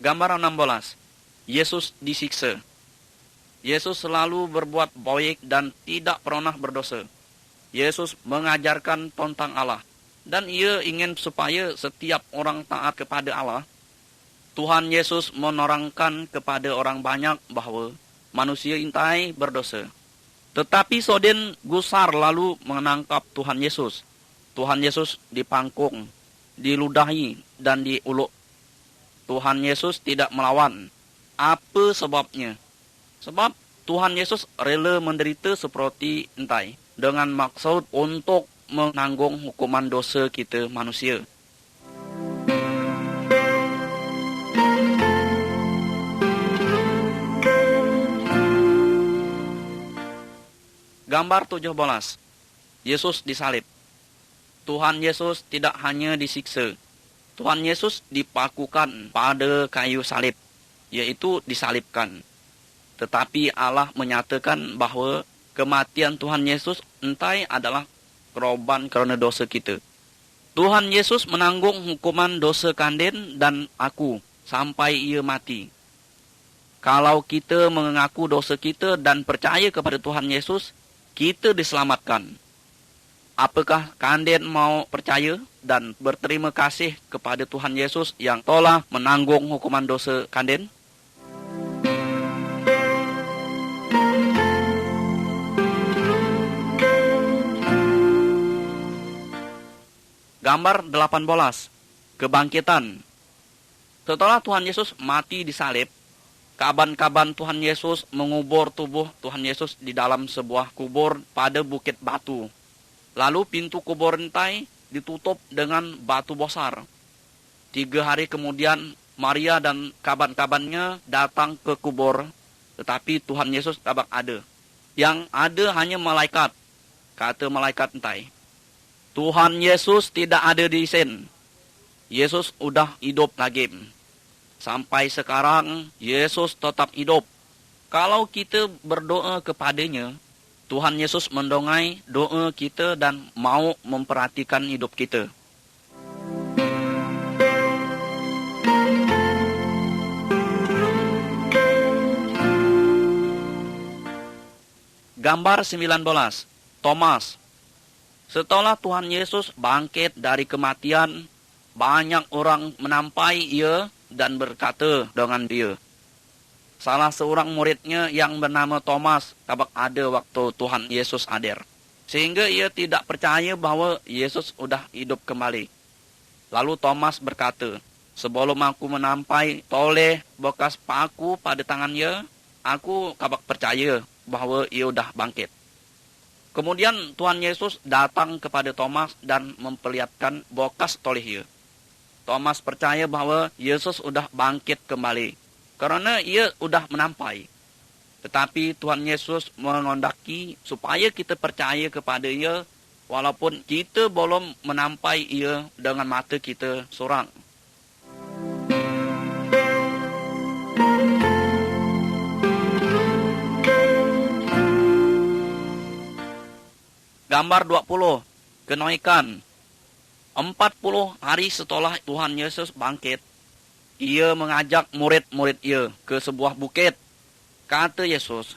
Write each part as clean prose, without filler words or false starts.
Gambar 16. Yesus disiksa. Yesus selalu berbuat baik dan tidak pernah berdosa. Yesus mengajarkan tentang Allah. Dan ia ingin supaya setiap orang taat kepada Allah. Tuhan Yesus menerangkan kepada orang banyak bahawa manusia intai berdosa. Tetapi Soden gusar lalu menangkap Tuhan Yesus. Tuhan Yesus dipangkung, diludahi, dan diuluk. Tuhan Yesus tidak melawan. Apa sebabnya? Sebab Tuhan Yesus rela menderita seperti entai dengan maksud untuk menanggung hukuman dosa kita manusia. Gambar 17. Yesus disalib. Tuhan Yesus tidak hanya disiksa. Tuhan Yesus dipakukan pada kayu salib, yaitu disalibkan. Tetapi Allah menyatakan bahawa kematian Tuhan Yesus entai adalah korban kerana dosa kita. Tuhan Yesus menanggung hukuman dosa Kanden dan aku sampai ia mati. Kalau kita mengaku dosa kita dan percaya kepada Tuhan Yesus, kita diselamatkan. Apakah Kanden mau percaya dan berterima kasih kepada Tuhan Yesus yang telah menanggung hukuman dosa Kanden? Gambar 18. Kebangkitan. Setelah Tuhan Yesus mati disalib, kaban-kaban Tuhan Yesus mengubur tubuh Tuhan Yesus di dalam sebuah kubur pada bukit batu. Lalu pintu kubur entai ditutup dengan batu besar. 3 hari kemudian Maria dan kaban-kabannya datang ke kubur, tetapi Tuhan Yesus tak ada. Yang ada hanya malaikat. Kata malaikat entai, Tuhan Yesus tidak ada di sini. Yesus udah hidup lagi. Sampai sekarang Yesus tetap hidup. Kalau kita berdoa kepadanya, Tuhan Yesus mendongai doa kita dan mau memperhatikan hidup kita. Gambar 19. Thomas. Setelah Tuhan Yesus bangkit dari kematian, banyak orang menampai ia dan berkata dengan dia. Salah seorang muridnya yang bernama Thomas tabak ada waktu Tuhan Yesus hadir. Sehingga ia tidak percaya bahawa Yesus sudah hidup kembali. Lalu Thomas berkata, sebelum aku menampai toleh bekas paku pada tangannya, aku kabak percaya bahawa ia sudah bangkit. Kemudian Tuhan Yesus datang kepada Thomas dan memperlihatkan bekas tolehnya. Thomas percaya bahawa Yesus sudah bangkit kembali. Kerana ia sudah menampai. Tetapi Tuhan Yesus menghendaki supaya kita percaya kepada ia walaupun kita belum menampai ia dengan mata kita sorang. Gambar 20. Kenaikan. 40 hari setelah Tuhan Yesus bangkit, ia mengajak murid-murid ia ke sebuah bukit. Kata Yesus,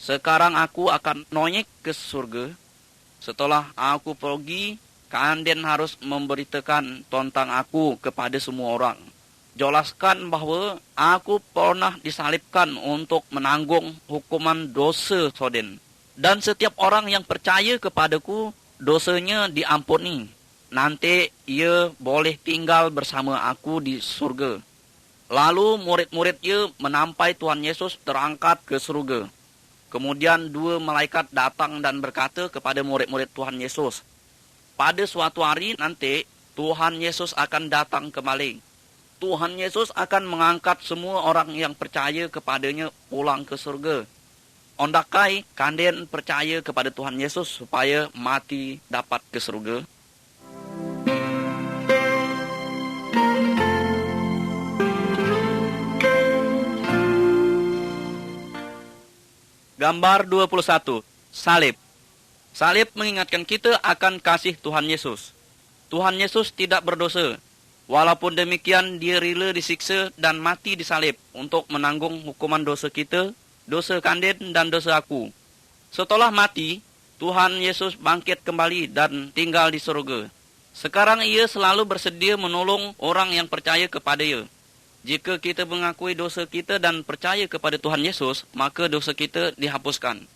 sekarang aku akan naik ke surga. Setelah aku pergi, kalian harus memberitakan tentang aku kepada semua orang. Jelaskan bahawa aku pernah disalibkan untuk menanggung hukuman dosa Soden. Dan setiap orang yang percaya kepadaku, dosanya diampuni. Nanti ia boleh tinggal bersama aku di surga. Lalu murid-murid ia menampai Tuhan Yesus terangkat ke surga. Kemudian 2 malaikat datang dan berkata kepada murid-murid Tuhan Yesus, pada suatu hari nanti Tuhan Yesus akan datang kembali. Tuhan Yesus akan mengangkat semua orang yang percaya kepadanya pulang ke surga. Ondakai kalian percaya kepada Tuhan Yesus supaya mati dapat ke surga? Gambar 21. Salib. Salib mengingatkan kita akan kasih Tuhan Yesus. Tuhan Yesus tidak berdosa. Walaupun demikian, dia rela disiksa dan mati disalib untuk menanggung hukuman dosa kita, dosa Kanden dan dosa aku. Setelah mati, Tuhan Yesus bangkit kembali dan tinggal di surga. Sekarang ia selalu bersedia menolong orang yang percaya kepada ia. Jika kita mengakui dosa kita dan percaya kepada Tuhan Yesus, maka dosa kita dihapuskan.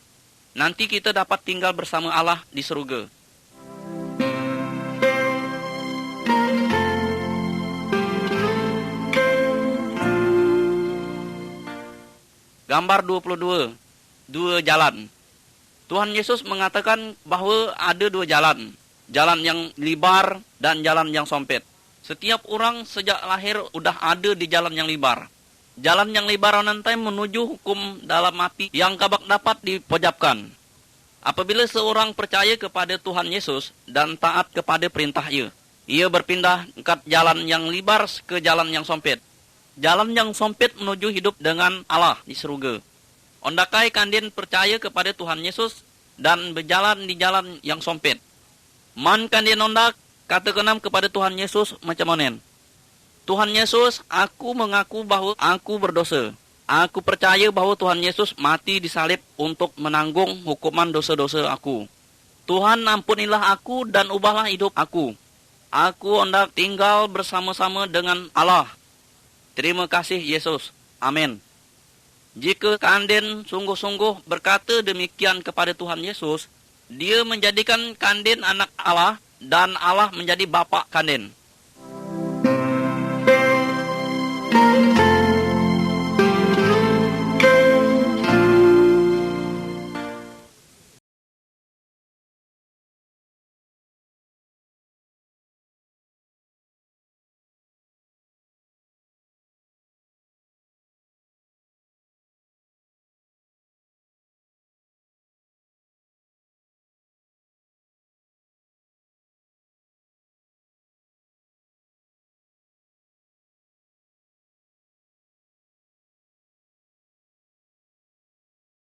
Nanti kita dapat tinggal bersama Allah di surga. Gambar 22. Dua jalan. Tuhan Yesus mengatakan bahawa ada dua jalan. Jalan yang lebar dan jalan yang sempit. Setiap orang sejak lahir sudah ada di jalan yang lebar. Jalan yang lebar nanti menuju hukum dalam api yang kabak dapat dipojapkan. Apabila seorang percaya kepada Tuhan Yesus dan taat kepada perintah ia berpindah ke jalan yang lebar ke jalan yang sempit. Jalan yang sempit menuju hidup dengan Allah di surga. Ondakai Kanden percaya kepada Tuhan Yesus dan berjalan di jalan yang sempit. Man Kanden ondak kata kenam kepada Tuhan Yesus macam mana? Tuhan Yesus, aku mengaku bahawa aku berdosa. Aku percaya bahawa Tuhan Yesus mati disalib untuk menanggung hukuman dosa-dosa aku. Tuhan, ampunilah aku dan ubahlah hidup aku. Aku hendak tinggal bersama-sama dengan Allah. Terima kasih Yesus. Amin. Jika Kanden sungguh-sungguh berkata demikian kepada Tuhan Yesus, dia menjadikan Kanden anak Allah dan Allah menjadi bapa Kanden.